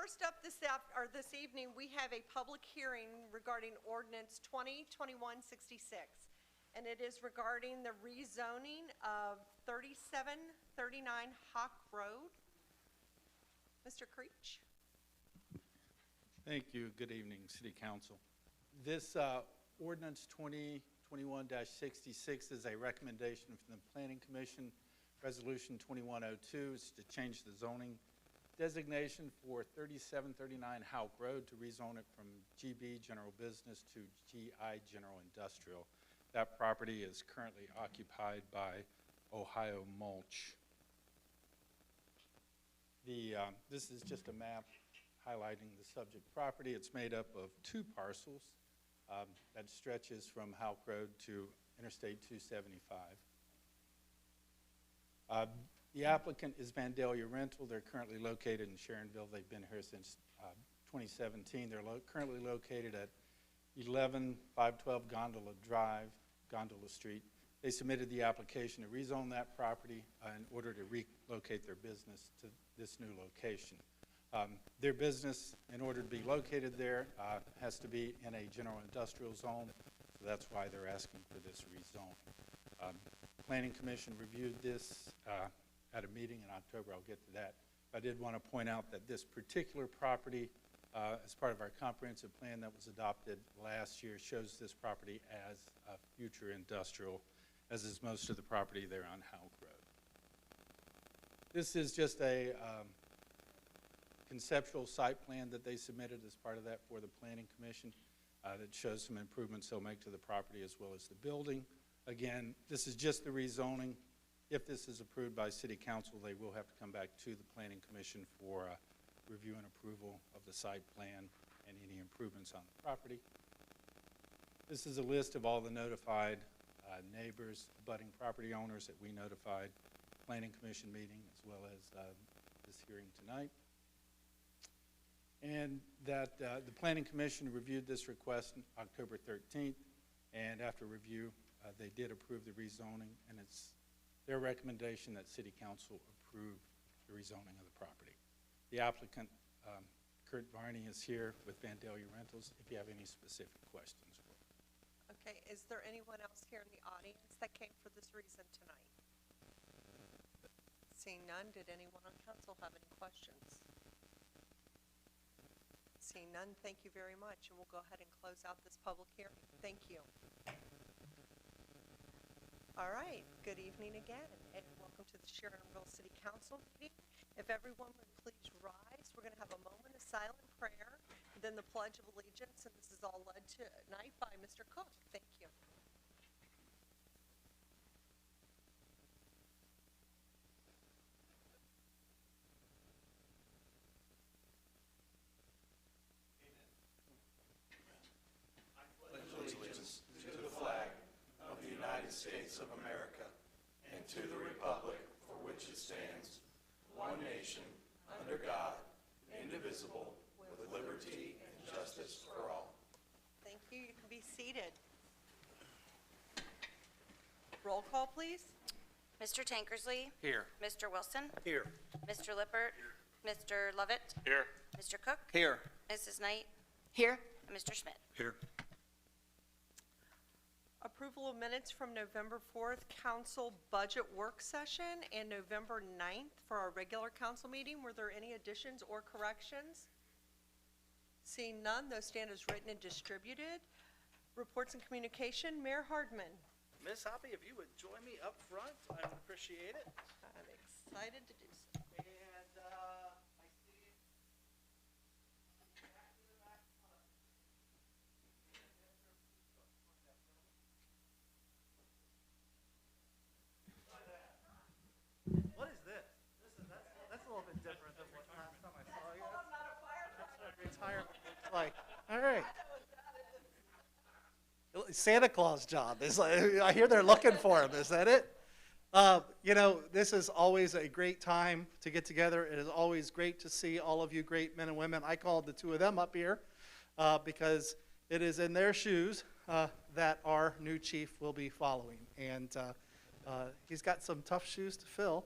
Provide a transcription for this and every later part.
First up this evening, we have a public hearing regarding Ordinance 2021-66, and it is regarding the rezoning of 3739 Hawk Road. Mr. Creech. Thank you. Good evening, City Council. This Ordinance 2021-66 is a recommendation from the Planning Commission. Resolution 2102 is to change the zoning designation for 3739 Houck Road to rezone it from GB General Business to GI General Industrial. That property is currently occupied by Ohio Mulch. This is just a map highlighting the subject property. It's made up of two parcels that stretches from Houck Road to Interstate 275. The applicant is Vandalia Rental. They're currently located in Sharonville. They've been here since 2017. They're currently located at 11512 Gondola Street. They submitted the application to rezone that property in order to relocate their business to this new location. Their business, in order to be located there, has to be in a general industrial zone, so that's why they're asking for this rezone. Planning Commission reviewed this at a meeting in October. I'll get to that. I did want to point out that this particular property, as part of our comprehensive plan that was adopted last year, shows this property as a future industrial, as is most of the property there on Houck Road. This is just a conceptual site plan that they submitted as part of that for the Planning Commission that shows some improvements they'll make to the property as well as the building. Again, this is just the rezoning. If this is approved by City Council, they will have to come back to the Planning Commission for review and approval of the site plan and any improvements on the property. This is a list of all the notified neighbors, budding property owners that we notified, Planning Commission meeting, as well as this hearing tonight. And that the Planning Commission reviewed this request on October 13th, and after review, they did approve the rezoning, and it's their recommendation that City Council approve the rezoning of the property. The applicant, Kurt Varney, is here with Vandalia Rentals if you have any specific questions. Okay, is there anyone else here in the audience that came for this reason tonight? Seeing none, did anyone on council have any questions? Seeing none, thank you very much, and we'll go ahead and close out this public hearing. Thank you. All right, good evening again, and welcome to the Sharonville City Council meeting. If everyone would please rise, we're going to have a moment of silent prayer, then the Pledge of Allegiance, and this is all led tonight by Mr. Cook. Thank you. States of America, and to the republic for which it stands, one nation, under God, indivisible, with liberty and justice for all. Thank you. You can be seated. Roll call, please. Mr. Tankersley? Here. Mr. Wilson? Here. Mr. Lippert? Here. Mr. Lovett? Here. Mr. Cook? Here. Mrs. Knight? Here. And Mr. Schmidt? Here. Approval of minutes from November 4th council budget work session and November 9th for our regular council meeting. Were there any additions or corrections? Seeing none, those stand as written and distributed. Reports and communication, Mayor Hardman. Ms. Hoppy, if you would join me up front, I would appreciate it. I'm excited to do so. And I see what is this? That's a little bit different than what last time I saw you. That's what retirement looks like. All right. Santa Claus job. Is like, I hear they're looking for him. Is that it? You know, this is always a great time to get together. It is always great to see all of you great men and women. I called the two of them up here because it is in their shoes that our new chief will be following. And he's got some tough shoes to fill.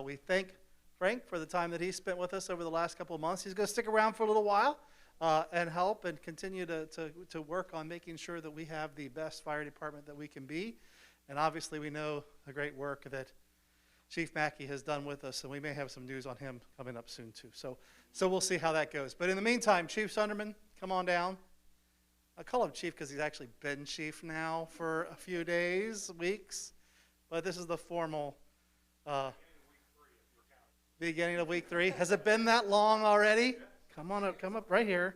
We thank Frank for the time that he spent with us over the last couple of months. He's going to stick around for a little while and help and continue to work on making sure that we have the best fire department that we can be. And obviously, we know the great work that Chief Mackey has done with us, and we may have some news on him coming up soon, too. So we'll see how that goes. But in the meantime, Chief Sunderman, come on down. I call him Chief because he's actually been Chief now for a few days, weeks. But this is the formal beginning of week 3. Has it been that long already? Come on up, come up right here.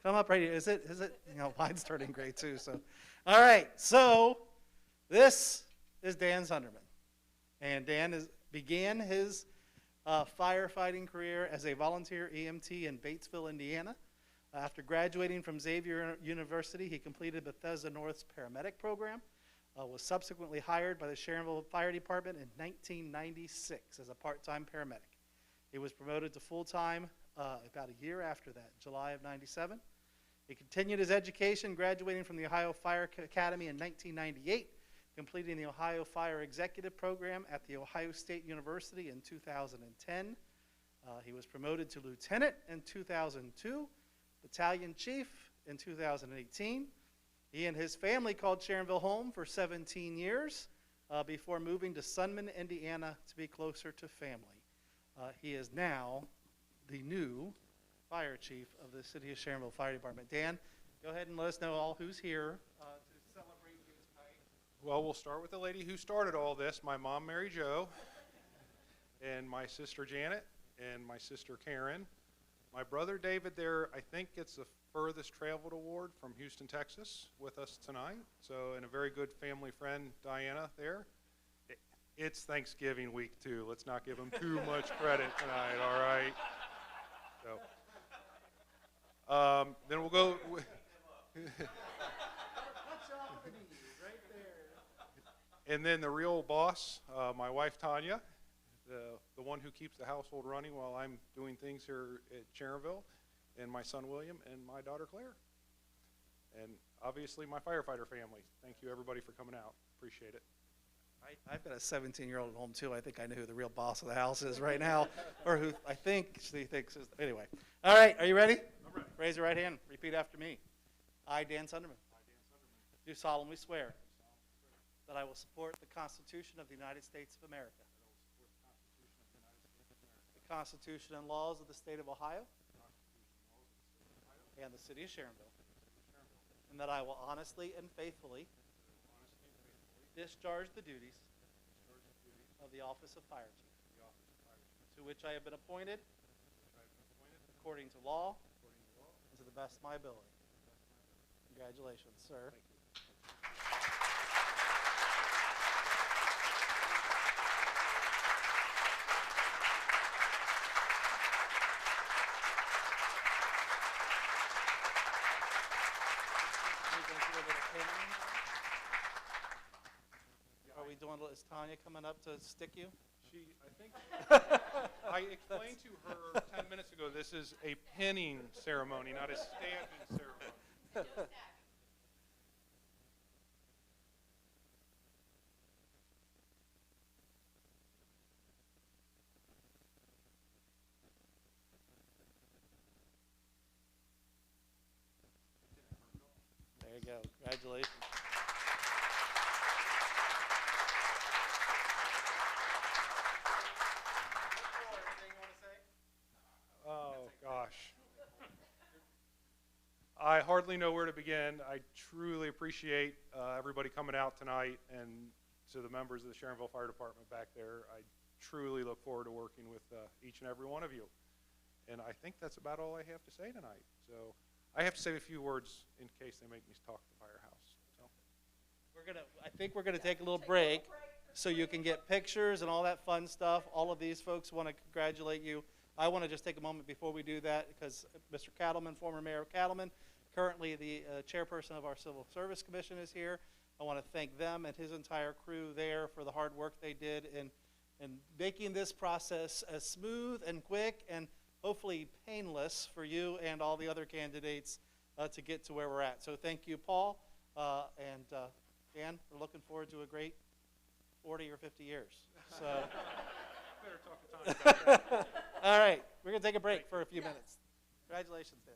Come up right here. Is it? You know, mine's turning gray, too. So, all right. So this is Dan Sunderman. And Dan began his firefighting career as a volunteer EMT in Batesville, Indiana. After graduating from Xavier University, he completed Bethesda North's paramedic program, was subsequently hired by the Sharonville Fire Department in 1996 as a part-time paramedic. He was promoted to full-time about a year after that, July of 97. He continued his education, graduating from the Ohio Fire Academy in 1998. Completing the Ohio Fire Executive Program at The Ohio State University in 2010. He was promoted to lieutenant in 2002, battalion chief in 2018. He and his family called Sharonville home for 17 years before moving to Sunman, Indiana to be closer to family. He is now the new fire chief of the City of Sharonville Fire Department. Dan, go ahead and let us know all who's here to celebrate you tonight. Well, we'll start with the lady who started all this, my mom, Mary Jo, and my sister, Janet, and my sister, Karen. My brother, David, there, I think gets the furthest traveled award from Houston, Texas, with us tonight. So, and a very good family friend, Diana, there. It's Thanksgiving week, too. Let's not give them too much credit tonight, all right? So, then we'll go... And then the real boss, my wife Tanya, the one who keeps the household running while I'm doing things here at Sharonville, and my son William, and my daughter Claire. And obviously my firefighter family. Thank you everybody for coming out. Appreciate it. I've got a 17-year-old at home too. I think I know who the real boss of the house is right now, or who I think she thinks is. Anyway. All right, are you ready? I'm ready. Raise your right hand. Repeat after me. I, Dan Sunderman, do solemnly swear that I will support the Constitution of the United States of America, the Constitution and laws of the State of Ohio, and the City of Sharonville, and that I will honestly and faithfully discharge the duties of the office of Fire Chief, to which I have been appointed according to law and to the best of my ability. Congratulations, sir. Are we doing, is Tanya coming up to stick you? I think, I explained to her 10 minutes ago, this is a pinning ceremony, not a stamping ceremony. There you go. Congratulations. Oh, gosh. I hardly know where to begin. I truly appreciate everybody coming out tonight, and to the members of the Sharonville Fire Department back there. I truly look forward to working with each and every one of you. And I think that's about all I have to say tonight. So I have to say a few words in case they make me talk to the firehouse. So. I think we're gonna take a little break so you can get pictures and all that fun stuff. All of these folks want to congratulate you. I want to just take a moment before we do that because Mr. Cattleman, former Mayor Cattleman, currently the chairperson of our Civil Service Commission is here. I want to thank them and his entire crew there for the hard work they did in making this process as smooth and quick and hopefully painless for you and all the other candidates to get to where we're at. So thank you, Paul, and Dan. We're looking forward to a great 40 or 50 years. So better talk to Tony about that. All right, we're going to take a break for a few minutes. Congratulations, Dan.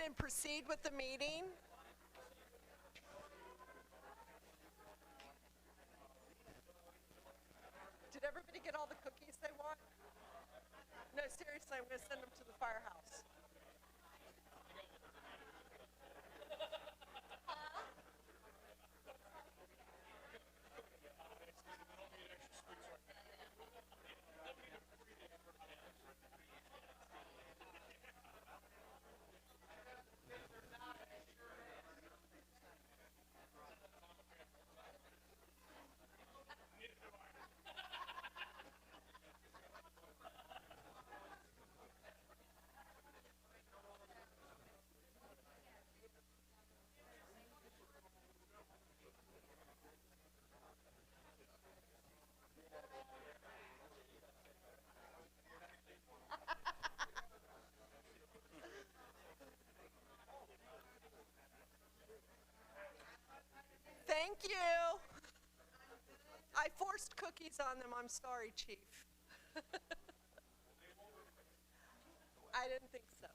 ahead and proceed with the meeting. Did everybody get all the cookies they want? No, seriously, I'm going to send them to the firehouse. Thank you. I forced cookies on them. I'm sorry, Chief. I didn't think so.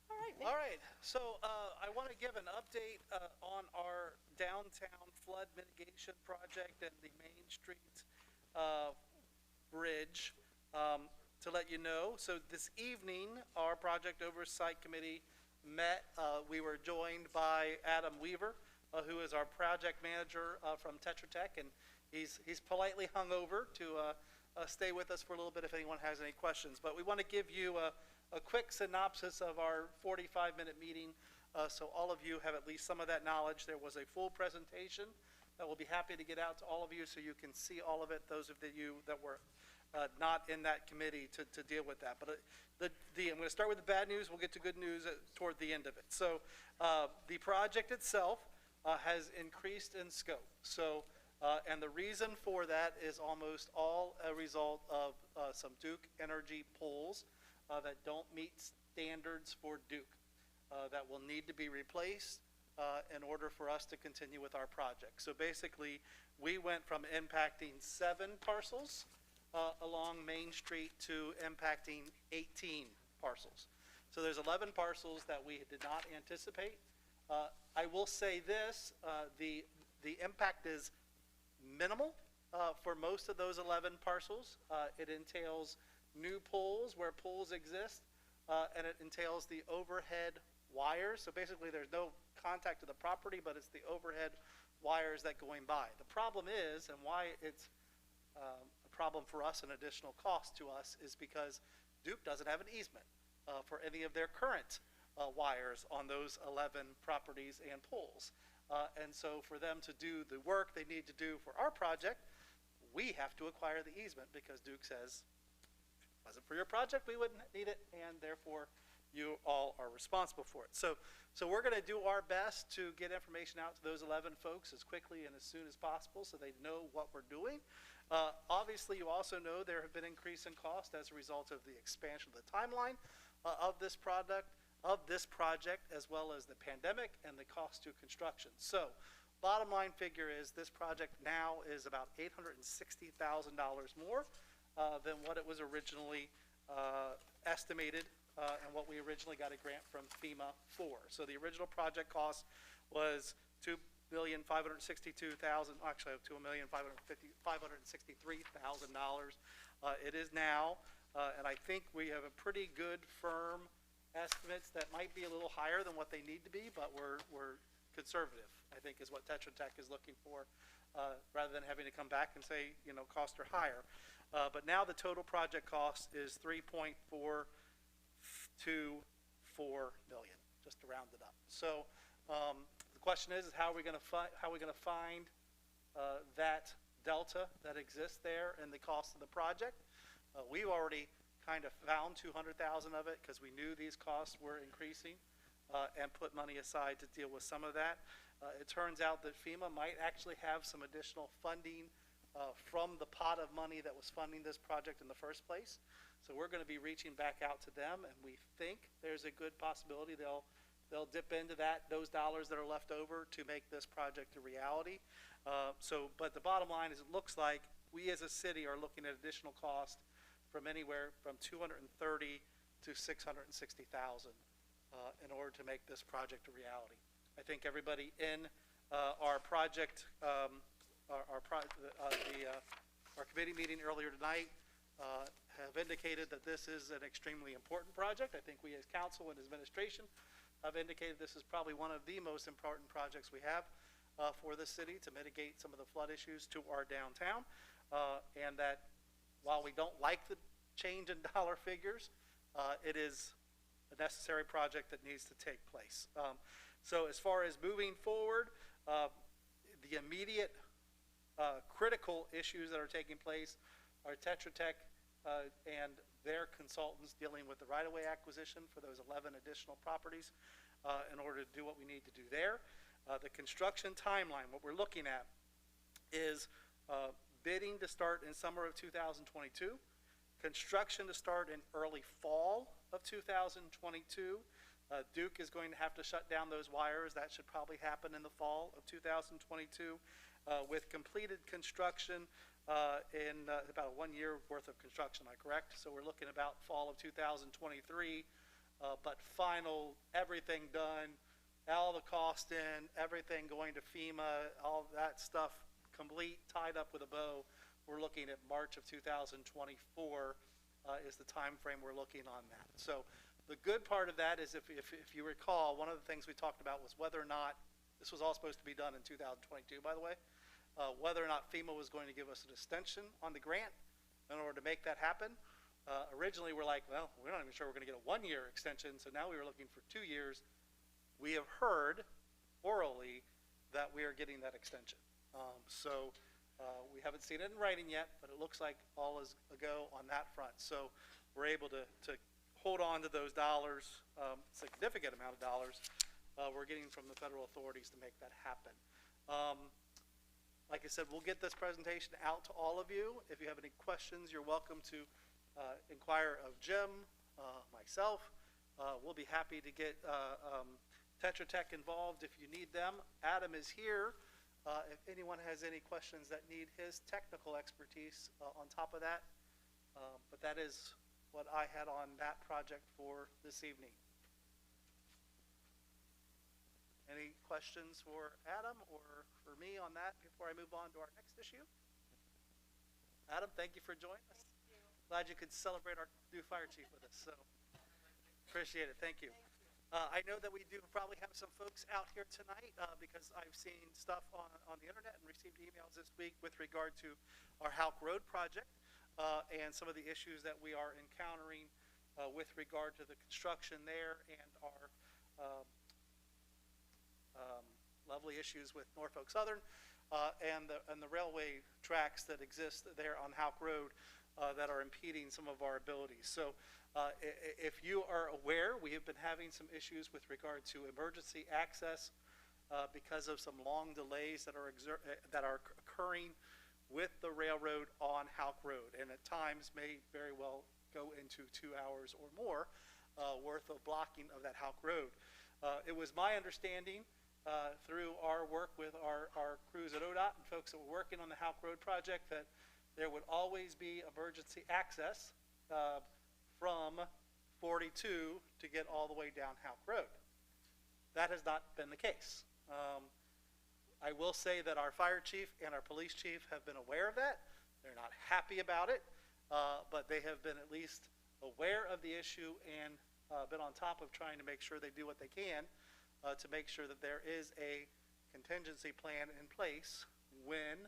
All right, Nick. All right, so I want to give an update on our downtown flood mitigation project and the Main Street bridge to let you know. So this evening, our project oversight committee met. We were joined by Adam Weaver, who is our project manager from Tetra Tech, and he's politely hung over to stay with us for a little bit if anyone has any questions. But we want to give you a quick synopsis of our 45-minute meeting so all of you have at least some of that knowledge. There was a full presentation that we'll be happy to get out to all of you so you can see all of it, those of you that were not in that committee to deal with that. But I'm going to start with the bad news. We'll get to good news toward the end of it. So the project itself has increased in scope. So, and the reason for that is almost all a result of some Duke Energy poles that don't meet standards for Duke that will need to be replaced in order for us to continue with our project. So basically, we went from impacting 7 parcels along Main Street to impacting 18 parcels. So there's 11 parcels that we did not anticipate. I will say this, the impact is minimal for most of those 11 parcels. It entails new poles where poles exist, and it entails the overhead wires. So basically there's no contact to the property, but it's the overhead wires that going by. The problem is, and why it's a problem for us, an additional cost to us, is because Duke doesn't have an easement for any of their current wires on those 11 properties and poles. And so for them to do the work they need to do for our project, we have to acquire the easement because Duke says, if it wasn't for your project, we wouldn't need it, and therefore you all are responsible for it. So we're going to do our best to get information out to those 11 folks as quickly and as soon as possible so they know what we're doing. Obviously, you also know there have been increase in cost as a result of the expansion of the timeline of this project, as well as the pandemic and the cost to construction. So bottom line figure is this project now is about $860,000 more than what it was originally estimated and what we originally got a grant from FEMA for. So the original project cost was $2,562,000, actually $2,563,000. It is now, and I think we have a pretty good firm estimates that might be a little higher than what they need to be, but we're conservative, I think, is what Tetra Tech is looking for, rather than having to come back and say, you know, costs are higher. But now the total project cost is $3.424 million, just to round it up. So the question is how are we going to find that delta that exists there in the cost of the project? We've already kind of found 200,000 of it because we knew these costs were increasing and put money aside to deal with some of that. It turns out that FEMA might actually have some additional funding from the pot of money that was funding this project in the first place. So we're going to be reaching back out to them, and we think there's a good possibility they'll dip into those dollars that are left over to make this project a reality. But the bottom line is it looks like we as a city are looking at additional cost from anywhere from $230,000 to $660,000 in order to make this project a reality. I think everybody in our project, our committee meeting earlier tonight have indicated that this is an extremely important project. I think we as council and administration have indicated this is probably one of the most important projects we have for the city to mitigate some of the flood issues to our downtown. And that while we don't like the change in dollar figures, it is a necessary project that needs to take place. So as far as moving forward, the immediate critical issues that are taking place are Tetra Tech and their consultants dealing with the right-of-way acquisition for those 11 additional properties in order to do what we need to do there. The construction timeline, what we're looking at is bidding to start in summer of 2022, construction to start in early fall of 2022. Duke is going to have to shut down those wires. That should probably happen in the fall of 2022 with completed construction in about 1 year worth of construction, am I correct? So we're looking about fall of 2023, but final, everything done, all the cost in, everything going to FEMA, all that stuff complete, tied up with a bow. We're looking at March of 2024 is the time frame we're looking on that. So the good part of that is if you recall, one of the things we talked about was whether or not, this was all supposed to be done in 2022, by the way, whether or not FEMA was going to give us an extension on the grant in order to make that happen. Originally, we're like, well, we're not even sure we're going to get a 1-year extension, so now we were looking for 2 years. We have heard orally that we are getting that extension. We haven't seen it in writing yet, but it looks like all is a go on that front. So we're able to hold on to those dollars, significant amount of dollars we're getting from the federal authorities to make that happen. Like I said, we'll get this presentation out to all of you. If you have any questions, you're welcome to inquire of Jim, myself. We'll be happy to get Tetra Tech involved if you need them. Adam is here. If anyone has any questions that need his technical expertise on top of that. But that is what I had on that project for this evening. Any questions for Adam or for me on that before I move on to our next issue? Adam, thank you for joining us. Thank you. Glad you could celebrate our new fire chief with us. So appreciate it. Thank you. I know that we do probably have some folks out here tonight because I've seen stuff on the internet and received emails this week with regard to our Halk Road project and some of the issues that we are encountering with regard to the construction there and our lovely issues with Norfolk Southern and the railway tracks that exist there on Halk Road that are impeding some of our abilities. So if you are aware, we have been having some issues with regard to emergency access because of some long delays that are occurring with the railroad on Halk Road, and at times may very well go into 2 hours or more worth of blocking of that Halk Road. It was my understanding through our work with our crews at ODOT and folks that were working on the Halk Road project that there would always be emergency access from 42 to get all the way down Halk Road. That has not been the case. I will say that our fire chief and our police chief have been aware of that. They're not happy about it, but they have been at least aware of the issue and been on top of trying to make sure they do what they can to make sure that there is a contingency plan in place when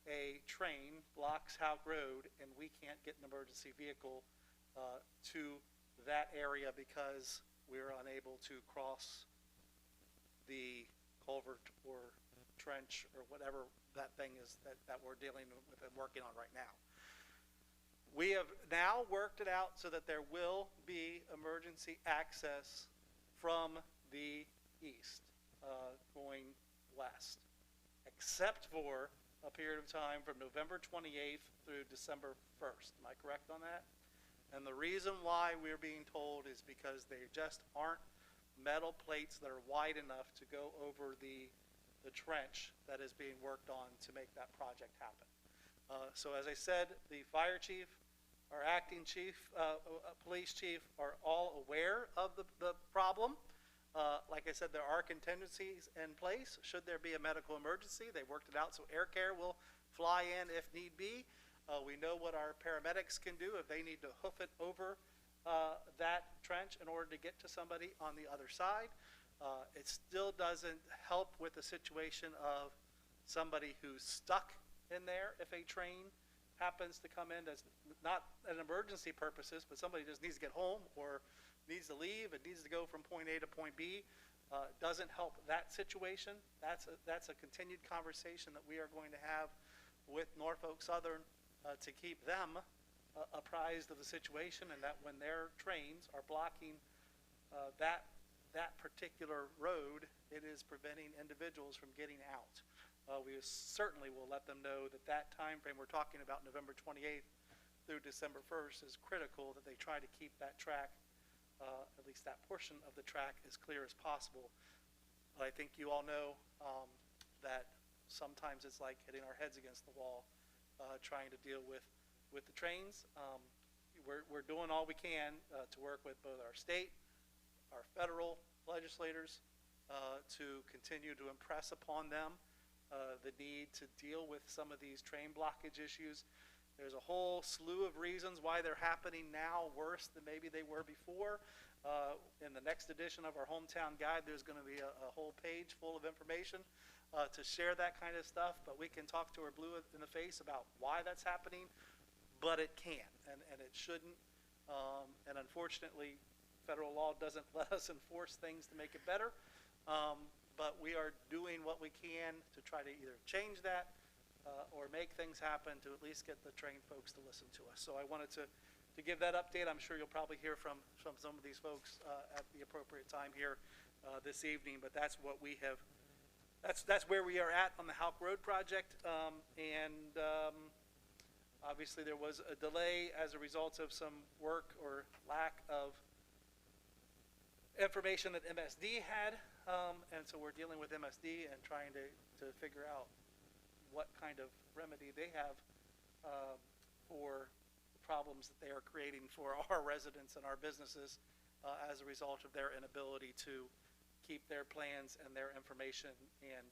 a train blocks Halk Road and we can't get an emergency vehicle to that area because we're unable to cross the culvert or trench or whatever that thing is that we're dealing with and working on right now. We have now worked it out so that there will be emergency access from the east going west, except for a period of time from November 28th through December 1st. Am I correct on that? And the reason why we're being told is because there just aren't metal plates that are wide enough to go over the trench that is being worked on to make that project happen. So as I said, the fire chief, our acting chief, police chief are all aware of the problem. Like I said, there are contingencies in place should there be a medical emergency. They worked it out so air care will fly in if need be. We know what our paramedics can do if they need to hoof it over that trench in order to get to somebody on the other side. It still doesn't help with the situation of somebody who's stuck in there if a train happens to come in as not an emergency purposes, but somebody just needs to get home or needs to leave, it needs to go from point A to point B. Doesn't help that situation. That's a continued conversation that we are going to have with Norfolk Southern to keep them apprised of the situation, and that when their trains are blocking that particular road, it is preventing individuals from getting out. We certainly will let them know that that time frame we're talking about, November 28th through December 1st, is critical, that they try to keep that track, at least that portion of the track, as clear as possible. But I think you all know that sometimes it's like hitting our heads against the wall trying to deal with the trains. We're doing all we can to work with both our state, our federal legislators, to continue to impress upon them the need to deal with some of these train blockage issues. There's a whole slew of reasons why they're happening now worse than maybe they were before. In the next edition of our hometown guide, there's going to be a whole page full of information to share that kind of stuff, but we can talk to her blue in the face about why that's happening, but it can, and it shouldn't. And unfortunately, federal law doesn't let us enforce things to make it better. But we are doing what we can to try to either change that or make things happen to at least get the train folks to listen to us. So I wanted to give that update. I'm sure you'll probably hear from some of these folks at the appropriate time here this evening, but that's what we have. That's where we are at on the Houck Road project. Obviously there was a delay as a result of some work or lack of information that MSD had. And so we're dealing with MSD and trying to figure out what kind of remedy they have for problems that they are creating for our residents and our businesses as a result of their inability to keep their plans and their information and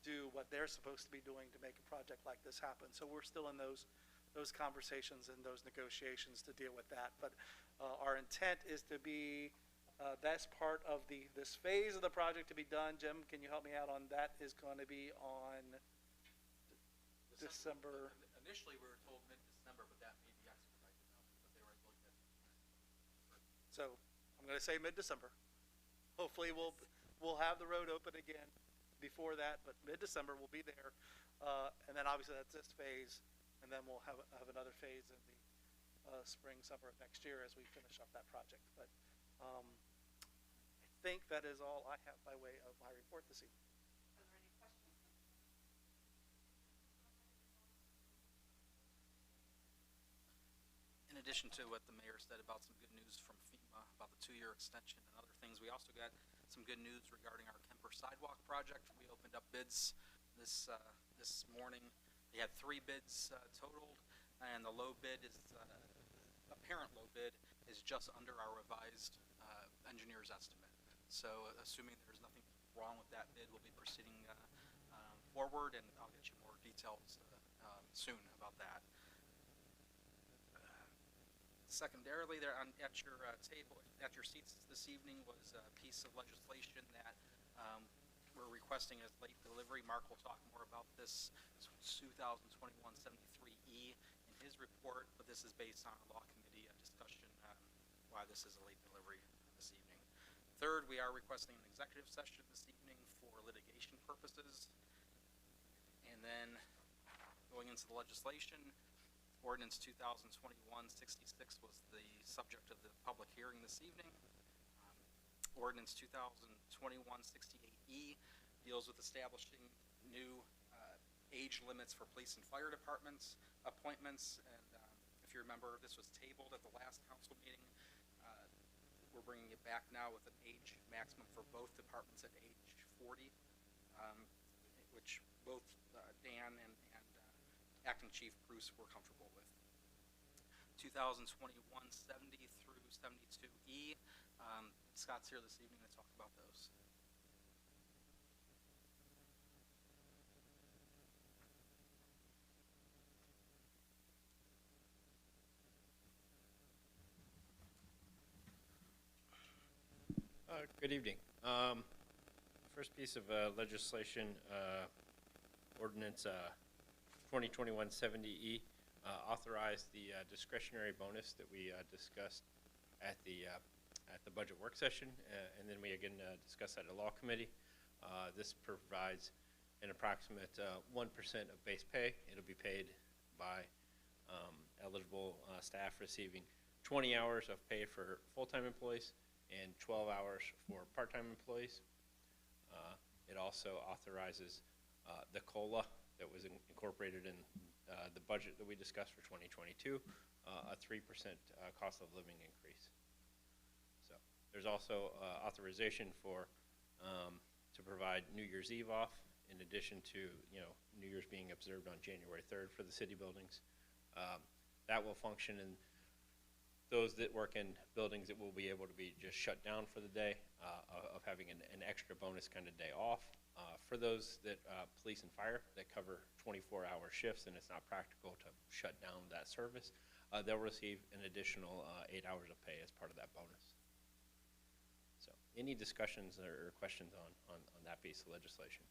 do what they're supposed to be doing to make a project like this happen. So we're still in those conversations and those negotiations to deal with that. But our intent is to be that's part of this phase of the project to be done. Jim, can you help me out on that? Is going to be on December. Initially, we were told mid-December, but that may be expedited now, but they were looking at. So I'm going to say mid-December. Hopefully we'll have the road open again before that, but mid-December we'll be there. And then obviously that's this phase, and then we'll have another phase in the spring, summer of next year as we finish up that project. But I think that is all I have by way of my report this evening. Are there any questions? In addition to what the mayor said about some good news from FEMA about the 2-year extension and other things, we also got some good news regarding our Kemper sidewalk project. We opened up bids this morning. We had 3 bids totaled, and the low bid is apparent low bid is just under our revised engineer's estimate. So assuming there's nothing wrong with that bid, we'll be proceeding forward, and I'll get you more details soon about that. Secondarily, there at your table, at your seats this evening, was a piece of legislation that we're requesting as late delivery. Mark will talk more about this. It's 2021-73E in his report, but this is based on a law committee discussion why this is a late delivery this evening. Third, we are requesting an executive session this evening for litigation purposes. And then going into the legislation, Ordinance 2021-66 was the subject of the public hearing this evening. Ordinance 2021-68E deals with establishing new age limits for police and fire departments appointments. And if you remember, this was tabled at the last council meeting. We're bringing it back now with an age maximum for both departments at age 40, which both Dan and Acting Chief Bruce were comfortable with. 2021-70 through 72E. Scott's here this evening to talk about those. Good evening. First piece of legislation, Ordinance 2021-70E, authorized the discretionary bonus that we discussed at the budget work session, and then we again discussed at the law committee. This provides an approximate 1% of base pay. It'll be paid by eligible staff receiving 20 hours of pay for full-time employees and 12 hours for part-time employees. It also authorizes the COLA that was incorporated in the budget that we discussed for 2022, a 3% cost of living increase. So there's also authorization for to provide New Year's Eve off, in addition to New Year's being observed on January 3rd for the city buildings. That will function in those that work in buildings that will be able to be just shut down for the day, of having an extra bonus kind of day off. For those that police and fire that cover 24-hour shifts and it's not practical to shut down that service, they'll receive an additional 8 hours of pay as part of that bonus. So any discussions or questions on that piece of legislation?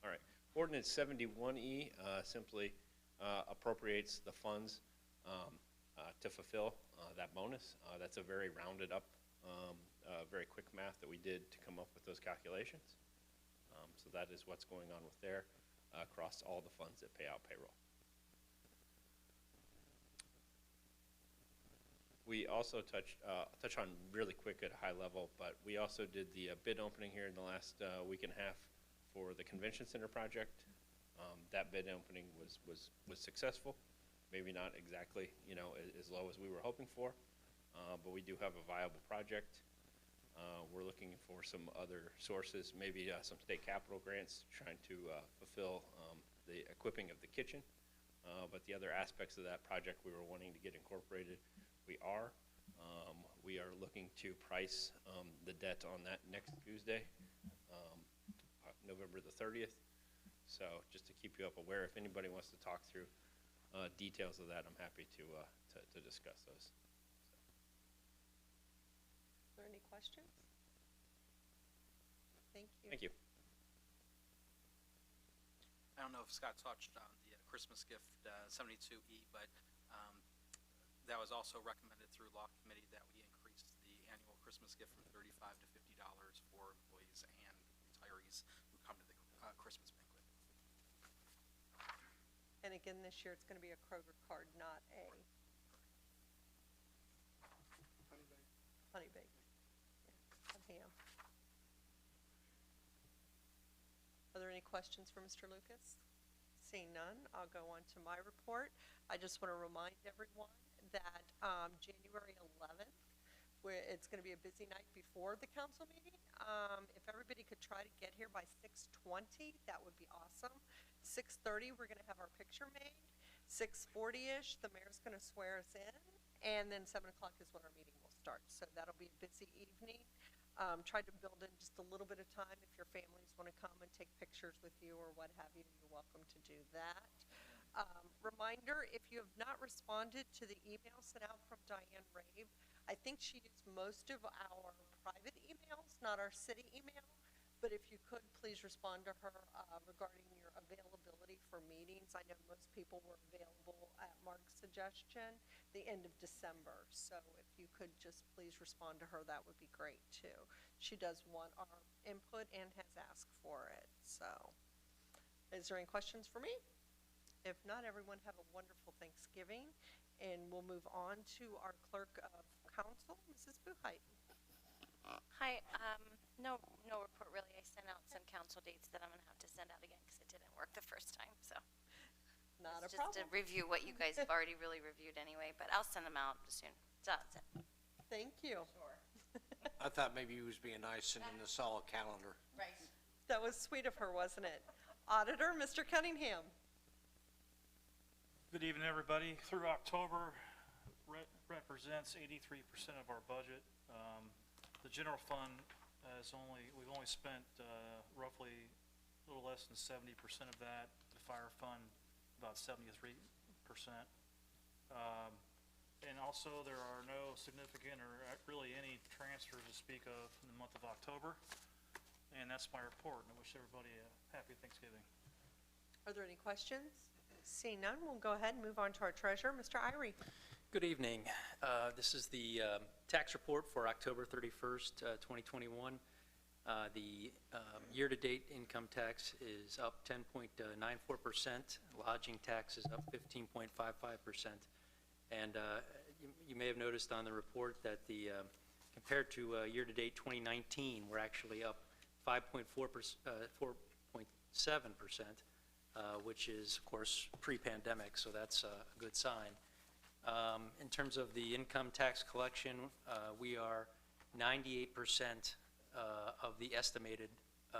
All right, Ordinance 71E simply appropriates the funds to fulfill that bonus. That's a very rounded up, very quick math that we did to come up with those calculations. So that is what's going on with there across all the funds that pay out payroll. We also touch on really quick at a high level, but we also did the bid opening here in the last week and a half for the convention center project. That bid opening was successful. Maybe not exactly, as low as we were hoping for, but we do have a viable project. We're looking for some other sources, maybe some state capital grants, trying to fulfill the equipping of the kitchen. But the other aspects of that project we were wanting to get incorporated, we are. We are looking to price the debt on that next Tuesday, November the 30th. So just to keep you up aware, if anybody wants to talk through details of that, I'm happy to discuss those. Are there any questions? Thank you. Thank you. I don't know if Scott touched on the Christmas gift 72E, but that was also recommended through law committee that we increase the annual Christmas gift from $35 to $50 for employees and retirees who come to the Christmas banquet. And again, this year it's going to be a Kroger card, not a honey baked. Yeah, a ham. Are there any questions for Mr. Lucas? Seeing none, I'll go on to my report. I just want to remind everyone that January 11th, it's going to be a busy night before the council meeting. If everybody could try to get here by 6:20, that would be awesome. 6:30, we're going to have our picture made. 6:40-ish, the mayor's going to swear us in. And then 7 o'clock is when our meeting will start. So that'll be a busy evening. Try to build in just a little bit of time. If your families want to come and take pictures with you or what have you, you're welcome to do that. Reminder, if you have not responded to the email sent out from Diane Rave, I think she used most of our private emails, not our city email. But if you could, please respond to her regarding your availability for meetings. I know most people were available at Mark's suggestion, the end of December. So if you could just please respond to her, that would be great too. She does want our input and has asked for it. So is there any questions for me? If not, everyone have a wonderful Thanksgiving. And we'll move on to our Clerk of Counsel, Mrs. Buchheit. Hi, no report really. I sent out some council dates that I'm gonna have to send out again because it didn't work the first time, so. Not a It's just to problem. review what you guys have already really reviewed anyway, but I'll send them out soon. So that's it. Thank you. I thought maybe he was being nice, sending us all a calendar. Right. That was sweet of her, wasn't it? Auditor, Mr. Cunningham. Good evening, everybody. Through October, represents 83% of our budget. The general fund we've only spent roughly a little less than 70% of that. The fire fund, about 73%. And also, there are no significant or really any transfers to speak of in the month of October. And that's my report, and I wish everybody a happy Thanksgiving. Are there any questions? Seeing none, we'll go ahead and move on to our treasurer, Mr. Irie. Good evening. This is the tax report for October 31st, 2021. The year-to-date income tax is up 10.94%. Lodging tax is up 15.55%. And you may have noticed on the report that the compared to year-to-date 2019, we're actually up 4.7%, which is, of course, pre-pandemic, so that's a good sign. In terms of the income tax collection, we are 98% of the estimated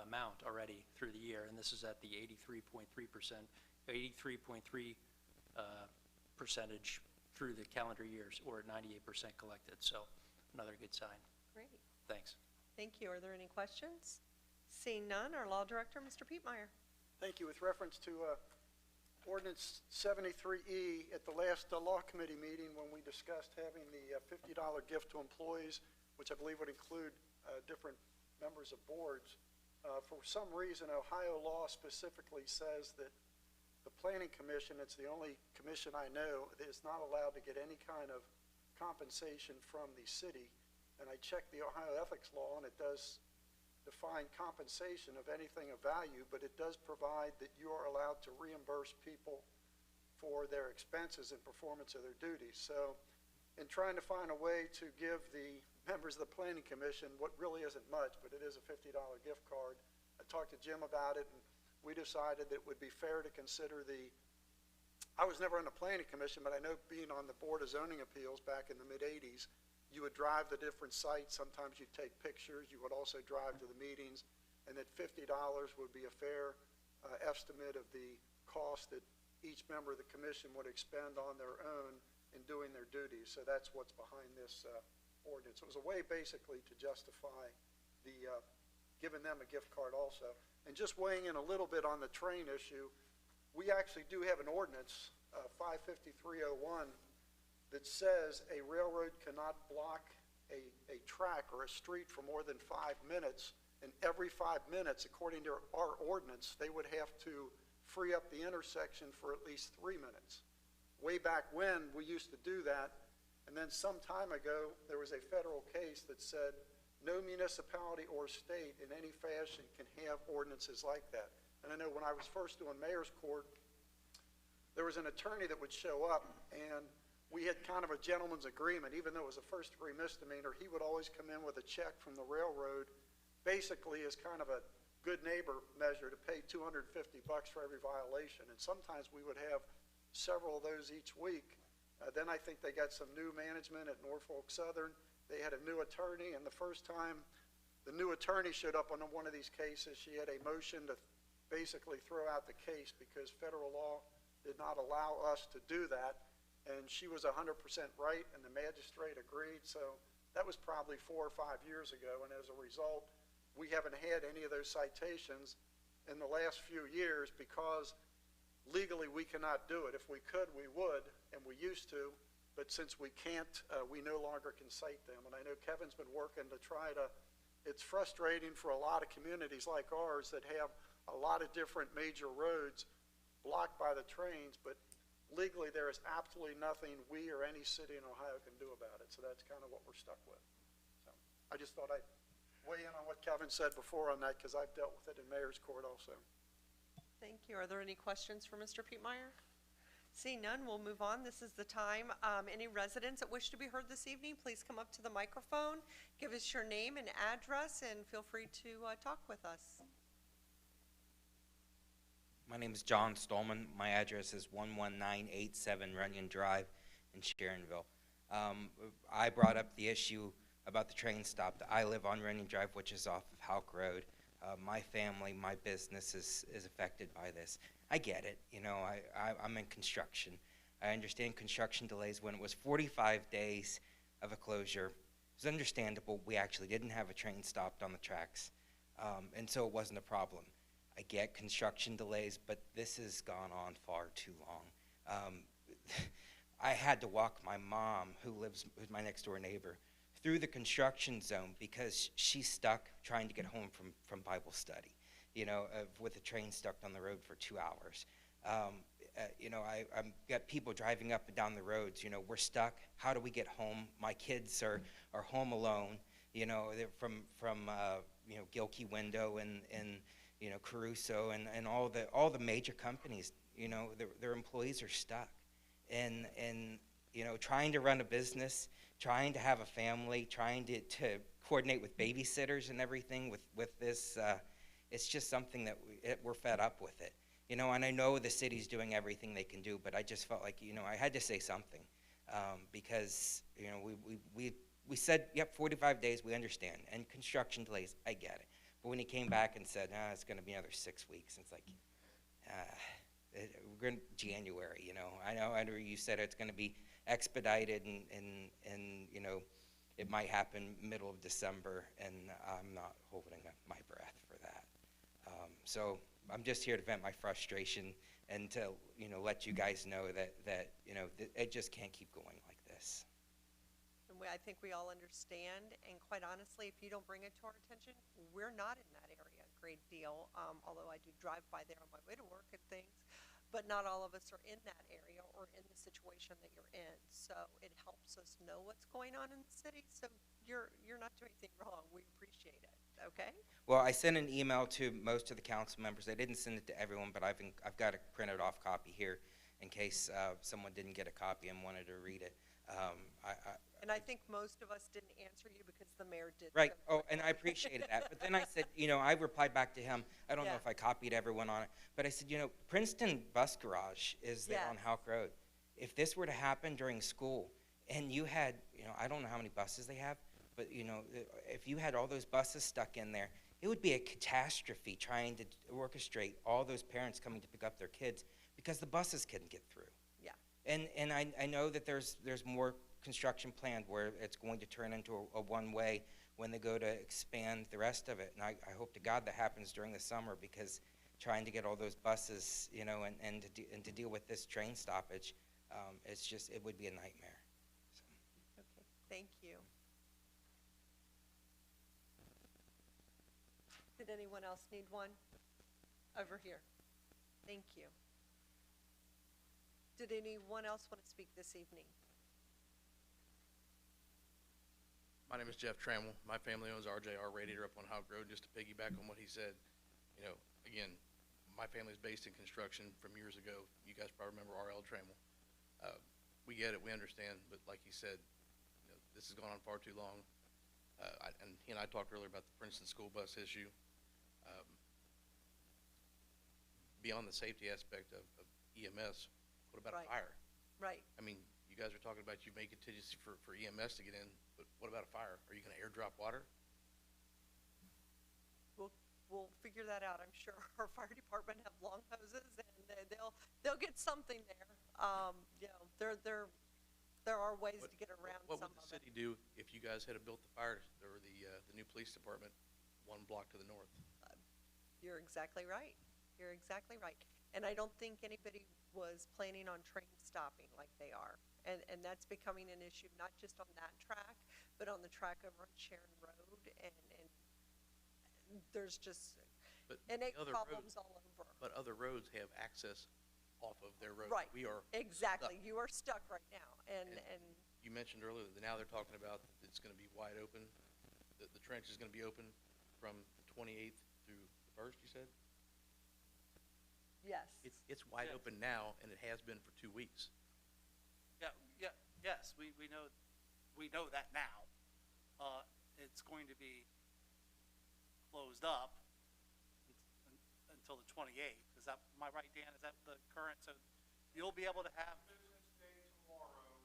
amount already through the year, and this is at the 83.3 percentage through the calendar years, or at 98% collected, so another good sign. Great. Thanks. Thank you. Are there any questions? Seeing none, our law director, Mr. Pietmeyer. Thank you. With reference to Ordinance 73E, at the last Law Committee meeting when we discussed having the $50 gift to employees, which I believe would include different members of boards, for some reason Ohio law specifically says that the Planning Commission, it's the only commission I know, that is not allowed to get any kind of compensation from the city. And I checked the Ohio Ethics Law, and it does define compensation of anything of value, but it does provide that you are allowed to reimburse people for their expenses in performance of their duties. So in trying to find a way to give the members of the Planning Commission what really isn't much, but it is a $50 gift card, I talked to Jim about it, and we decided that it would be fair to consider I was never on the Planning Commission, but I know being on the Board of Zoning Appeals back in the mid-'80s, you would drive the different sites. Sometimes you'd take pictures. You would also drive to the meetings, and that $50 would be a fair estimate of the cost that each member of the commission would expend on their own in doing their duties. So that's what's behind this ordinance. It was a way basically to justify the giving them a gift card also. And just weighing in a little bit on the train issue, we actually do have an ordinance, 55301, that says a railroad cannot block a track or a street for more than 5 minutes, and every 5 minutes, according to our ordinance, they would have to free up the intersection for at least 3 minutes. Way back when, we used to do that, and then some time ago, there was a federal case that said no municipality or state in any fashion can have ordinances like that. And I know when I was first doing mayor's court, there was an attorney that would show up, and we had kind of a gentleman's agreement. Even though it was a first-degree misdemeanor, he would always come in with a check from the railroad, basically as kind of a good neighbor measure to pay $250 for every violation. And sometimes we would have several of those each week. Then I think they got some new management at Norfolk Southern. They had a new attorney, and the first time the new attorney showed up on one of these cases, she had a motion to basically throw out the case because federal law did not allow us to do that. And she was 100% right, and the magistrate agreed. So that was probably 4 or 5 years ago, and as a result, we haven't had any of those citations in the last few years because legally we cannot do it. If we could, we would, and we used to, but since we can't, we no longer can cite them. And I know Kevin's been working to try to, it's frustrating for a lot of communities like ours that have a lot of different major roads blocked by the trains, but legally there is absolutely nothing we or any city in Ohio can do about it. So that's kind of what we're stuck with. So I just thought I'd weigh in on what Kevin said before on that because I've dealt with it in mayor's court also. Thank you. Are there any questions for Mr. Pietmeyer? Seeing none, we'll move on. This is the time. Any residents that wish to be heard this evening, please come up to the microphone, give us your name and address, and feel free to talk with us. My name is John Stolman. My address is 11987 Runyon Drive in Sharonville. I brought up the issue about the train stop. I live on Runyon Drive, which is off of Houck Road. My family, my business is affected by this. I get it. You know, I'm in construction. I understand construction delays. When it was 45 days of a closure, it was understandable. We actually didn't have a train stopped on the tracks, and so it wasn't a problem. I get construction delays, but this has gone on far too long. I had to walk my mom, who's my next door neighbor, through the construction zone because she's stuck trying to get home from Bible study, with a train stuck on the road for 2 hours. I've got people driving up and down the roads, we're stuck. How do we get home? My kids are home alone, they're from Gilkey Window and Caruso and all the major companies, their employees are stuck. And trying to run a business, trying to have a family, trying to coordinate with babysitters and everything with this, it's just something that we're fed up with it. And I know the city's doing everything they can do, but I just felt like, I had to say something because, we said, yep, 45 days, we understand. And construction delays, I get it. But when he came back and said, it's going to be another 6 weeks, it's like, we're in January, I know you said it's going to be expedited and it might happen middle of December, and I'm not holding up my breath for that. So I'm just here to vent my frustration and to, let you guys know that it just can't keep going like this. And I think we all understand, and quite honestly, if you don't bring it to our attention, we're not in that area a great deal, although I do drive by there on my way to work and things, but not all of us are in that area or in the situation that you're in. So it helps us know what's going on in the city, so you're not doing anything wrong. We appreciate it, okay? Well, I sent an email to most of the council members. I didn't send it to everyone, but I've got a printed off copy here in case someone didn't get a copy and wanted to read it. And I think most of us didn't answer you because the mayor did. Right. so Oh, and I appreciated that. But then I said, I replied back to him. I don't know Yeah. if I copied everyone on it, but I said, Princeton Bus Garage is there on Yes. Houck Road. If this were to happen during school, and you had, I don't know how many buses they have, but if you had all those buses stuck in there, it would be a catastrophe trying to orchestrate all those parents coming to pick up their kids because the buses couldn't get through. Yeah. And I know that there's more construction planned where it's going to turn into a one-way when they go to expand the rest of it. And I hope to God that happens during the summer because trying to get all those buses, and to deal with this train stoppage, it would be a nightmare. So. Okay, thank you. Did anyone else need one? Over here. Thank you. Did anyone else want to speak this evening? My name is Jeff Trammell. My family owns RJR Radiator up on Houck Road. Just to piggyback on what he said, again, my family's based in construction from years ago. You guys probably remember R.L. Trammell. We get it, we understand, but like he said, this has gone on far too long. And he and I talked earlier about the Princeton school bus issue. Beyond the safety aspect of EMS, what about Right. a fire? Right. I mean, you guys are talking about you make contingency for EMS to get in, but what about a fire? Are you going to airdrop water? We'll figure that out. I'm sure our fire department have long hoses, and they'll get something there. There are ways to get around What some would the of it. city do if you guys had built the fire or the new police department one block to the north? You're exactly right. You're exactly right. And I don't think anybody was planning on train stopping like they are. And that's becoming an issue, not just on that track, but on the track over on Sharon Road. And there's just But innate other problems roads- all over. But other roads have access off of their road. Right. We are Exactly. stuck. You are stuck right now. And You mentioned earlier that now they're talking about it's going to be wide open. The trench is going to be open from the 28th through the 1st, you said? yes. It's wide Yes. open now, and it has been for 2 weeks. Yes, we know that now. It's going to be closed up until the 28th. Is that, am I right, Dan? Is that the current? So you'll be able to have. Business day tomorrow.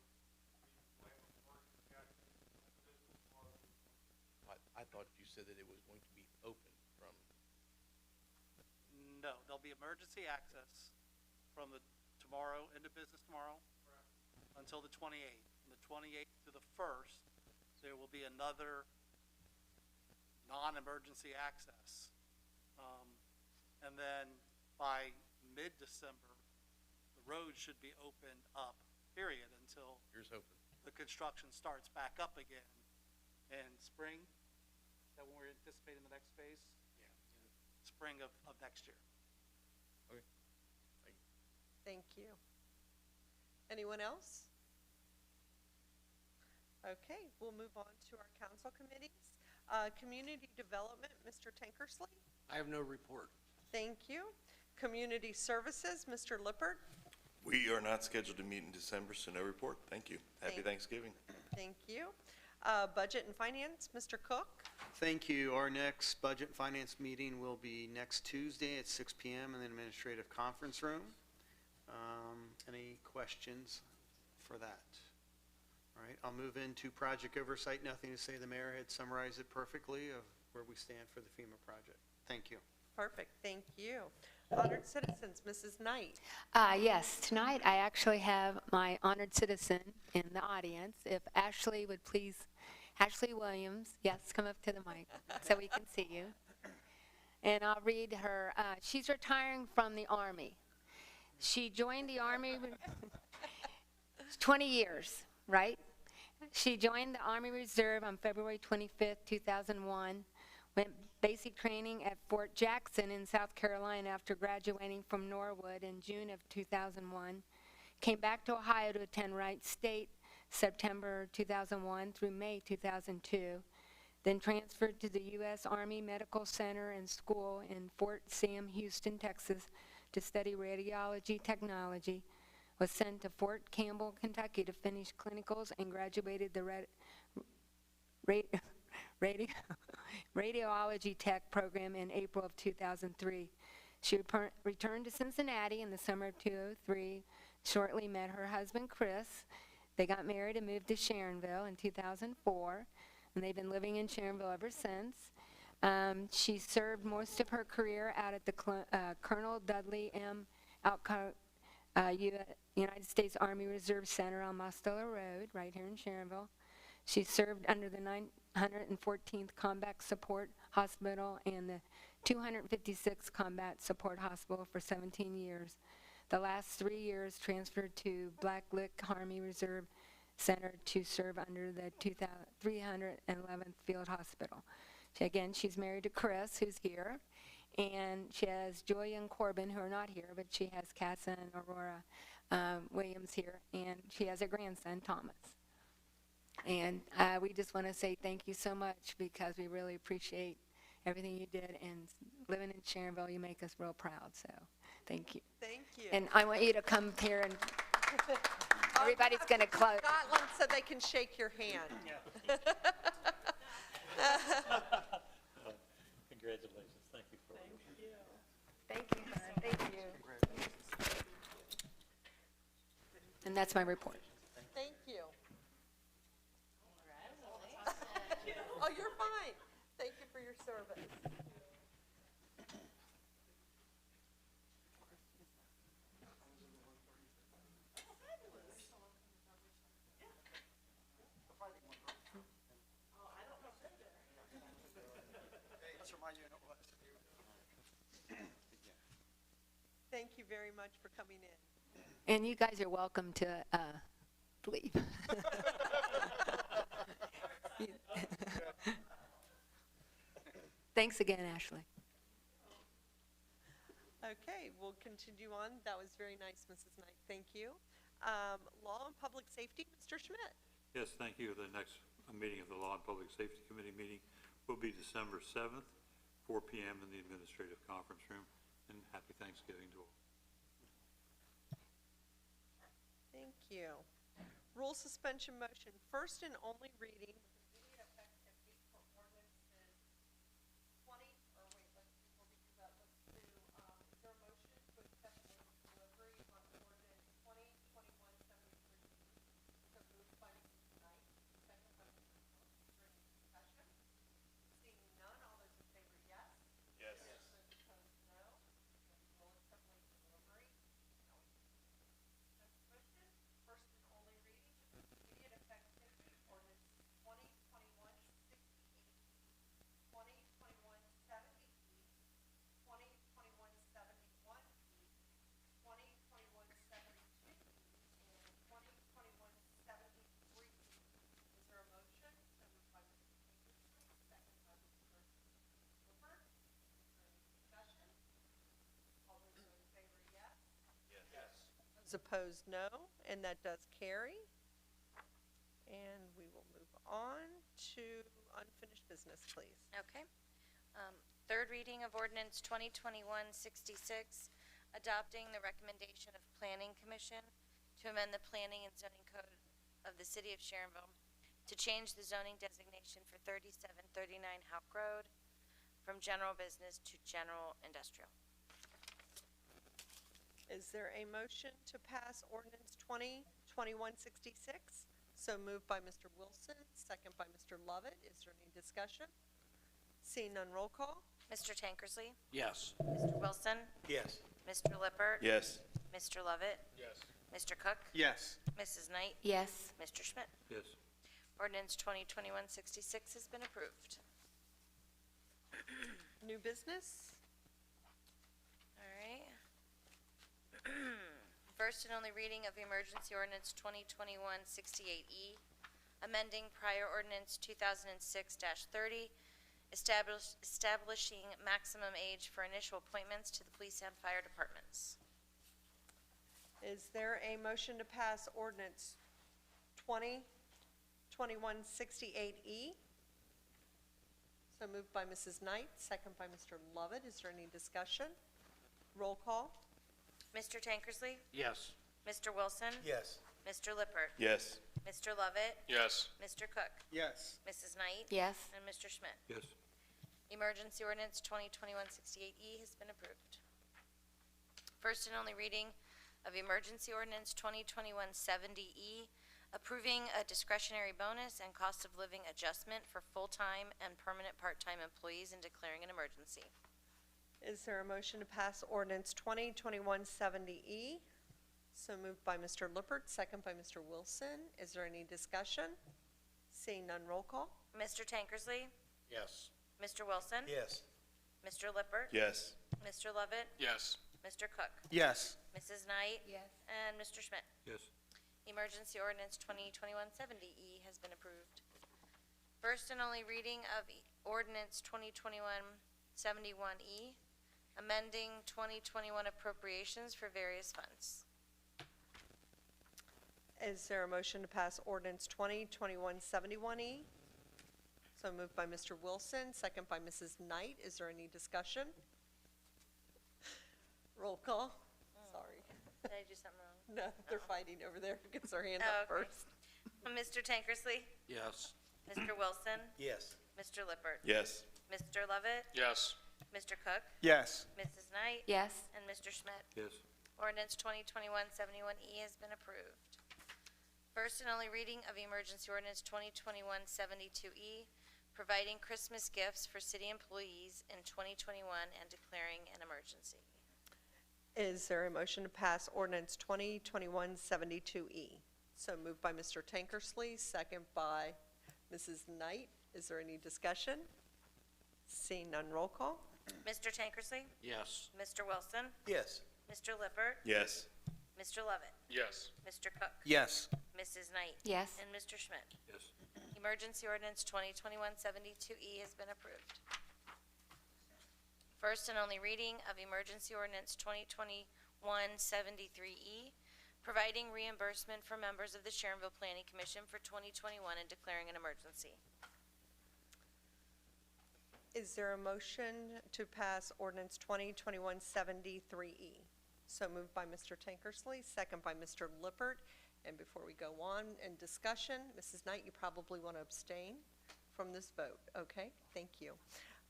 I thought you said that it was going to be open from, No, there'll be emergency access from the tomorrow into business tomorrow. until the 28th. From the 28th to the 1st, there will be another non-emergency access. And then by mid-December, the road should be opened up, period, until Here's hoping. the construction starts back up again in spring. Is that when we're anticipating the next phase? Yeah. Spring of next year. Okay. Thank you. Anyone else? Okay, we'll move on to our council committees. Community Development, Mr. Tankersley. I have no report. Thank you. Community Services, Mr. Lippert. We are not scheduled to meet in December, so no report. Thank you. Happy Thanksgiving. Thank you. Budget and Finance, Mr. Cook. Thank you. Our next Budget and Finance meeting will be next Tuesday at 6 p.m. in the Administrative Conference Room. Any questions for that? All right, I'll move into Project Oversight. Nothing to say. The mayor had summarized it perfectly of where we stand for the FEMA project. Thank you. Perfect, thank you. Honored citizens, Mrs. Knight. Yes, tonight I actually have my honored citizen in the audience. If Ashley would please, Ashley Williams, yes, come up to the mic so we can see you. And I'll read her, she's retiring from the Army. She joined the Army 20 years, right? She joined the Army Reserve on February 25th, 2001, went basic training at Fort Jackson in South Carolina after graduating from Norwood in June of 2001, came back to Ohio to attend Wright State September 2001 through May 2002, then transferred to the U.S. Army Medical Center and School in Fort Sam Houston, Texas to study radiology technology, was sent to Fort Campbell, Kentucky to finish clinicals and graduated the radiology tech program in April of 2003. She returned to Cincinnati in the summer of 2003, shortly met her husband Chris. They got married and moved to Sharonville in 2004, and they've been living in Sharonville ever since. She served most of her career out at the Colonel Dudley M. Outcoat United States Army Reserve Center on Mosteller Road, right here in Sharonville. She served under the 914th Combat Support Hospital and the 256th Combat Support Hospital for 17 years. The last 3 years transferred to Black Lick Army Reserve Center to serve under the 311th Field Hospital. She's married to Chris, who's here, and she has Joy and Corbin, who are not here, but she has Casa and Aurora Williams here, and she has a grandson, Thomas. And we just want to say thank you so much because we really appreciate everything you did, and living in Sharonville, you make us real proud, so thank you. Thank you. And I want you to come here, and everybody's going to close. Scotland said they can shake your hand. Congratulations, thank you for Thank you. Thank you, hon. Thank you. And that's my report. Thank you. Oh, you're fine. Thank you for your service. That's where my unit was. Thank you very much for coming in. And you guys are welcome to leave. Thanks again, Ashley. Okay, we'll continue on. That was very nice, Mrs. Knight. Thank you. Law and Public Safety, Mr. Schmidt. Yes, thank you. The next meeting of the Law and Public Safety Committee meeting will be December 7th, 4 p.m. in the Administrative Conference Room. And happy Thanksgiving to all. Thank you. Rule suspension motion, first and only reading with immediate effectivity for ordinances 20, or wait, let's, before we do that, let's do, is there a motion to accept the delivery on ordinance 2021-73? So moved by Mrs. Knight, second by Mrs. Cook. Is there any discussion? Seeing none, all those in favor, yes? Yes. Those opposed, no. We'll accept late delivery. Motion, first and only reading. Those opposed, no, and that does carry. And we will move on to unfinished business, please. Okay. Third reading of ordinance 2021-66, adopting the recommendation of Planning Commission to amend the Planning and Zoning Code of the City of Sharonville to change the zoning designation for 3739 Houck Road from general business to general industrial. Is there a motion to pass ordinance 2021-66? So moved by Mr. Wilson, second by Mr. Lovett. Is there any discussion? Seeing none, roll call. Mr. Tankersley? Yes. Mr. Wilson? Yes. Mr. Lippert? Yes. Mr. Lovett? Yes. Mr. Cook? Yes. Mrs. Knight? Yes. Mr. Schmidt? Yes. Ordinance 2021-66 has been approved. New business? All right. First and only reading of emergency ordinance 2021-68E, amending prior ordinance 2006-30, establishing maximum age for initial appointments to the police and fire departments. Is there a motion to pass ordinance 2021-68E? So moved by Mrs. Knight, second by Mr. Lovett. Is there any discussion? Roll call. Mr. Tankersley? Yes. Mr. Wilson? Yes. Mr. Lippert? Yes. Mr. Lovett? Yes. Mr. Cook? Yes. Mrs. Knight? Yes. And Mr. Schmidt? Yes. Emergency ordinance 2021-68E has been approved. First and only reading of emergency ordinance 2021-70E, approving a discretionary bonus and cost of living adjustment for full-time and permanent part-time employees and declaring an emergency. Is there a motion to pass ordinance 2021-70E? So moved by Mr. Lippert, second by Mr. Wilson. Is there any discussion? Seeing none, roll call. Mr. Tankersley? Yes. Mr. Wilson? Yes. Mr. Lippert? Yes. Mr. Lovett? Yes. Mr. Cook? Yes. Mrs. Knight? Yes. And Mr. Schmidt? Yes. Emergency ordinance 2021-70E has been approved. First and only reading of ordinance 2021-71E, amending 2021 appropriations for various funds. Is there a motion to pass ordinance 2021-71E? So moved by Mr. Wilson, second by Mrs. Knight. Is there any discussion? Roll call. Sorry. Did I do something wrong? No, they're fighting over there. Who gets their hand Oh, up okay. first? Mr. Tankersley? Yes. Mr. Wilson? Yes. Mr. Lippert? Yes. Mr. Lovett? Yes. Mr. Cook? Yes. Mrs. Knight? Yes. And Mr. Schmidt? Yes. Ordinance 2021-71E has been approved. First and only reading of emergency ordinance 2021-72E, providing Christmas gifts for city employees in 2021 and declaring an emergency. Is there a motion to pass ordinance 2021-72E? So moved by Mr. Tankersley, second by Mrs. Knight. Is there any discussion? Seeing none, roll call. Mr. Tankersley? Yes. Mr. Wilson? Yes. Mr. Lippert? Yes. Mr. Lovett? Yes. Mr. Cook? Yes. Mrs. Knight? Yes. And Mr. Schmidt? Yes. Emergency ordinance 2021-72E has been approved. First and only reading of emergency ordinance 2021-73E, providing reimbursement for members of the Sharonville Planning Commission for 2021 and declaring an emergency. Is there a motion to pass ordinance 2021-73E? So moved by Mr. Tankersley, second by Mr. Lippert. And before we go on in discussion, Mrs. Knight, you probably want to abstain from this vote. Okay, thank you.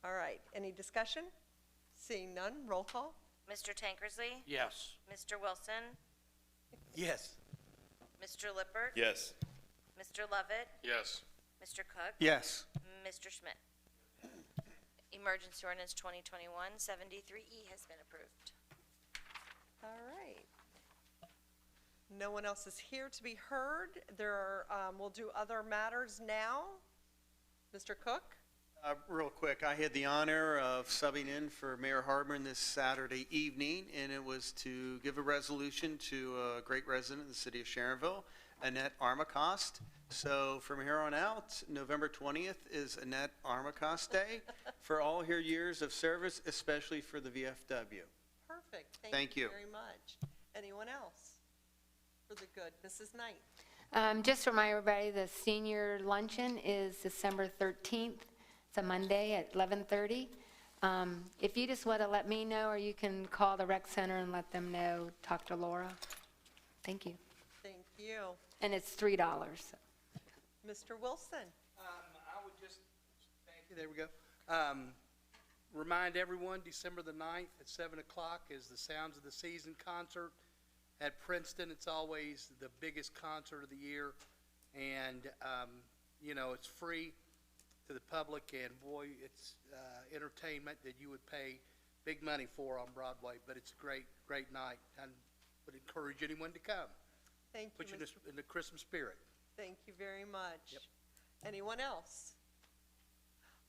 All right, any discussion? Seeing none, roll call. Mr. Tankersley? Yes. Mr. Wilson? Yes. Mr. Lippert? Yes. Mr. Lovett? Yes. Mr. Cook? Yes. Mr. Schmidt? Emergency ordinance 2021-73E has been approved. All right. No one else is here to be heard. There are, we'll do other matters now. Mr. Cook? Real quick, I had the honor of subbing in for Mayor Hardman this Saturday evening, and it was to give a resolution to a great resident of the city of Sharonville, Annette Armacost. So from here on out, November 20th is Annette Armacost Day for all her years of service, especially for the VFW. Perfect. Thank you. Very much. Anyone else? for the good. Mrs. Knight? Just to remind everybody, the senior luncheon is December 13th. It's a Monday at 11:30. If you just want to let me know, or you can call the rec center and let them know, talk to Laura. Thank you. Thank you. And it's $3. Mr. Wilson? I would just, thank you, there we go. Remind everyone, December the 9th at 7 o'clock is the Sounds of the Season concert at Princeton. It's always the biggest concert of the year, and, you know, it's free to the public, and boy, it's entertainment that you would pay big money for on Broadway, but it's a great, great night, and would encourage anyone to come. Thank you, Put you in the Christmas spirit. Thank you very much. Yep. Anyone else?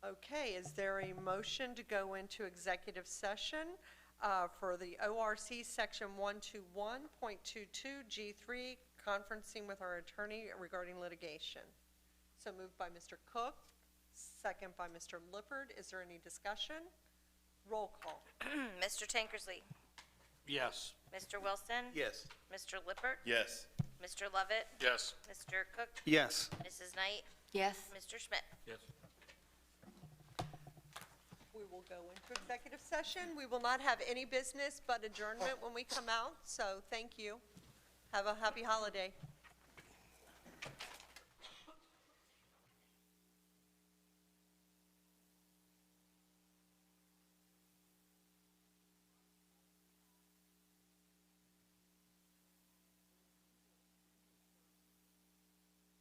Okay, is there a motion to go into executive session for the ORC Section 121.22 G3, conferencing with our attorney regarding litigation? So moved by Mr. Cook, second by Mr. Lippard. Is there any discussion? Roll call. Mr. Tankersley? Yes. Mr. Wilson? Yes. Mr. Lippert? Yes. Mr. Lovett? Yes. Mr. Cook? Yes. Mrs. Knight? Yes? Mr. Schmidt? Yes. We will go into executive session. We will not have any business but adjournment when we come out, so thank you. Have a happy holiday.